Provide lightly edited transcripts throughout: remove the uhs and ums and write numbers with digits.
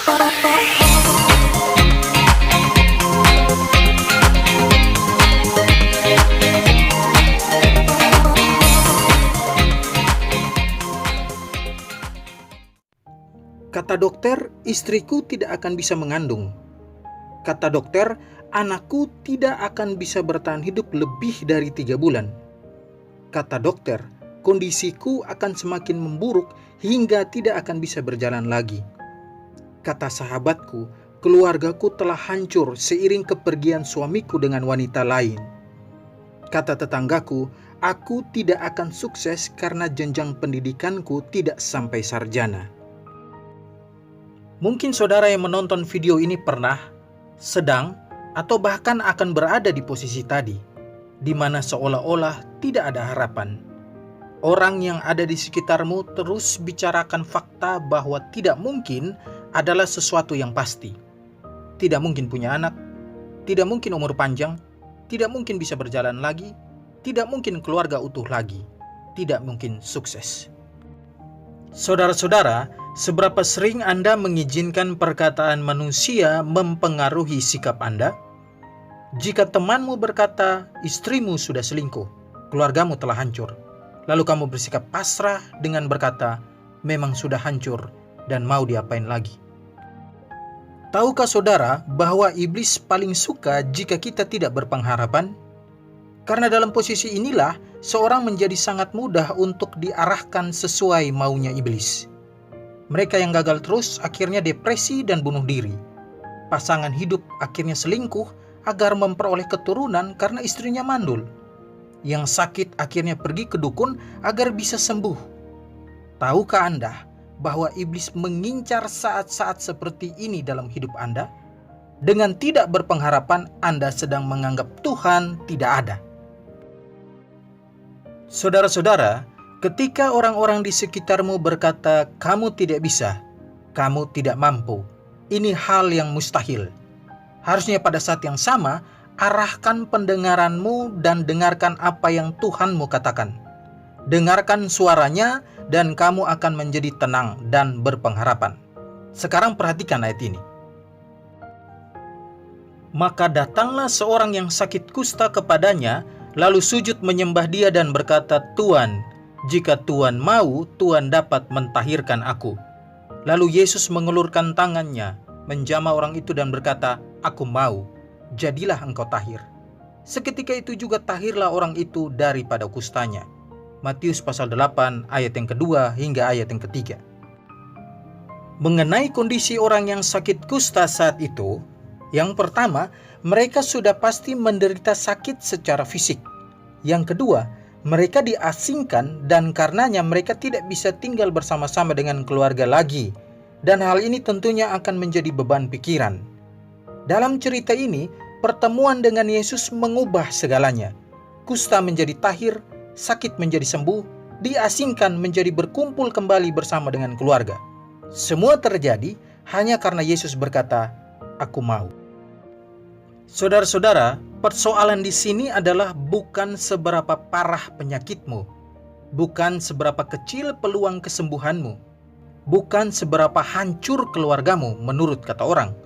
Kata dokter, istriku tidak akan bisa mengandung. Kata dokter, anakku tidak akan bisa bertahan hidup lebih dari 3 bulan. Kata dokter, kondisiku akan semakin memburuk hingga tidak akan bisa berjalan lagi. Kata sahabatku, keluargaku telah hancur seiring kepergian suamiku dengan wanita lain. Kata tetanggaku, aku tidak akan sukses karena jenjang pendidikanku tidak sampai sarjana. Mungkin saudara yang menonton video ini pernah, sedang, atau bahkan akan berada di posisi tadi, di mana seolah-olah tidak ada harapan. Orang yang ada di sekitarmu terus bicarakan fakta bahwa tidak mungkin adalah sesuatu yang pasti. Tidak mungkin punya anak, tidak mungkin umur panjang, tidak mungkin bisa berjalan lagi, tidak mungkin keluarga utuh lagi, tidak mungkin sukses. Saudara-saudara, seberapa sering Anda mengizinkan perkataan manusia mempengaruhi sikap Anda? Jika temanmu berkata, istrimu sudah selingkuh, keluargamu telah hancur, lalu kamu bersikap pasrah dengan berkata, memang sudah hancur dan mau diapain lagi? Tahukah saudara bahwa iblis paling suka jika kita tidak berpengharapan? Karena dalam posisi inilah seorang menjadi sangat mudah untuk diarahkan sesuai maunya iblis. Mereka yang gagal terus akhirnya depresi dan bunuh diri. Pasangan hidup akhirnya selingkuh agar memperoleh keturunan karena istrinya mandul. Yang sakit akhirnya pergi ke dukun agar bisa sembuh. Tahukah Anda bahwa iblis mengincar saat-saat seperti ini dalam hidup Anda? Dengan tidak berpengharapan, Anda sedang menganggap Tuhan tidak ada. Saudara-saudara, ketika orang-orang di sekitarmu berkata, kamu tidak bisa, kamu tidak mampu, ini hal yang mustahil. Harusnya pada saat yang sama, arahkan pendengaranmu dan dengarkan apa yang Tuhanmu katakan. Dengarkan suaranya dan kamu akan menjadi tenang dan berpengharapan. Sekarang perhatikan ayat ini. Maka datanglah seorang yang sakit kusta kepadanya, lalu sujud menyembah dia dan berkata, Tuan, jika Tuan mau, Tuan dapat mentahirkan aku. Lalu Yesus mengulurkan tangannya, menjamah orang itu dan berkata, aku mau, jadilah engkau tahir. Seketika itu juga tahirlah orang itu daripada kustanya. Matius pasal 8 ayat yang kedua hingga ayat yang ketiga. Mengenai kondisi orang yang sakit kusta saat itu, yang pertama, mereka sudah pasti menderita sakit secara fisik. Yang kedua, mereka diasingkan dan karenanya mereka tidak bisa tinggal bersama-sama dengan keluarga lagi. Dan hal ini tentunya akan menjadi beban pikiran. Dalam cerita ini, pertemuan dengan Yesus mengubah segalanya. Kusta menjadi tahir, sakit menjadi sembuh, diasingkan menjadi berkumpul kembali bersama dengan keluarga. Semua terjadi hanya karena Yesus berkata, aku mau. Saudara-saudara, persoalan di sini adalah bukan seberapa parah penyakitmu, bukan seberapa kecil peluang kesembuhanmu, bukan seberapa hancur keluargamu menurut kata orang,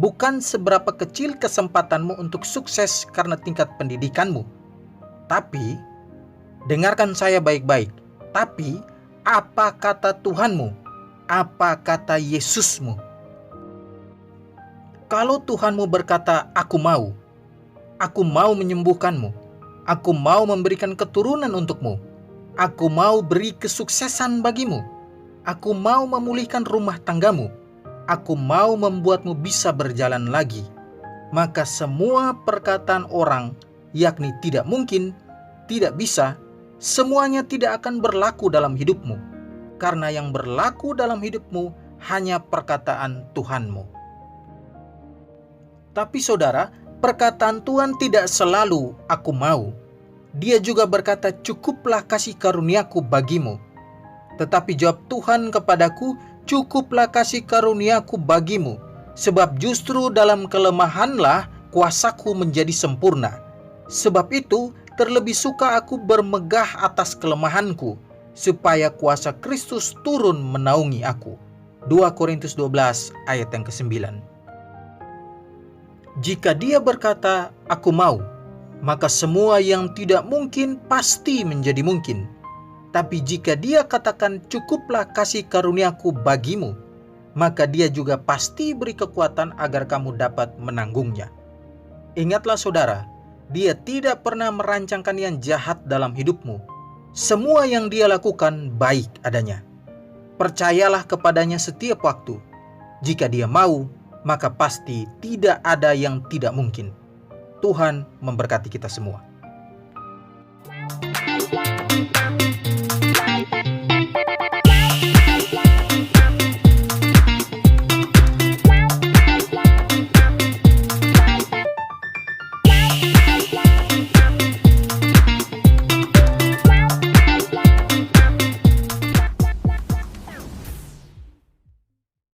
bukan seberapa kecil kesempatanmu untuk sukses karena tingkat pendidikanmu. Tapi, dengarkan saya baik-baik, tapi apa kata Tuhanmu? Apa kata Yesusmu? Kalau Tuhanmu berkata, aku mau menyembuhkanmu, aku mau memberikan keturunan untukmu, aku mau beri kesuksesan bagimu, aku mau memulihkan rumah tanggamu, aku mau membuatmu bisa berjalan lagi, maka semua perkataan orang, yakni tidak mungkin, tidak bisa, semuanya tidak akan berlaku dalam hidupmu, karena yang berlaku dalam hidupmu hanya perkataan Tuhanmu. Tapi saudara, perkataan Tuhan tidak selalu aku mau. Dia juga berkata, cukuplah kasih karuniaku bagimu. Tetapi jawab Tuhan kepadaku, cukuplah kasih karuniaku bagimu, sebab justru dalam kelemahanlah kuasaku menjadi sempurna. Sebab itu, terlebih suka aku bermegah atas kelemahanku, supaya kuasa Kristus turun menaungi aku. 2 Korintus 12 ayat yang ke-9. Jika dia berkata, "Aku mau," maka semua yang tidak mungkin pasti menjadi mungkin. Tapi jika dia katakan, "Cukuplah kasih karuniaku bagimu," maka dia juga pasti beri kekuatan agar kamu dapat menanggungnya. Ingatlah saudara, dia tidak pernah merancangkan yang jahat dalam hidupmu. Semua yang dia lakukan baik adanya. Percayalah kepadanya setiap waktu. Jika dia mau, maka pasti tidak ada yang tidak mungkin. Tuhan memberkati kita semua.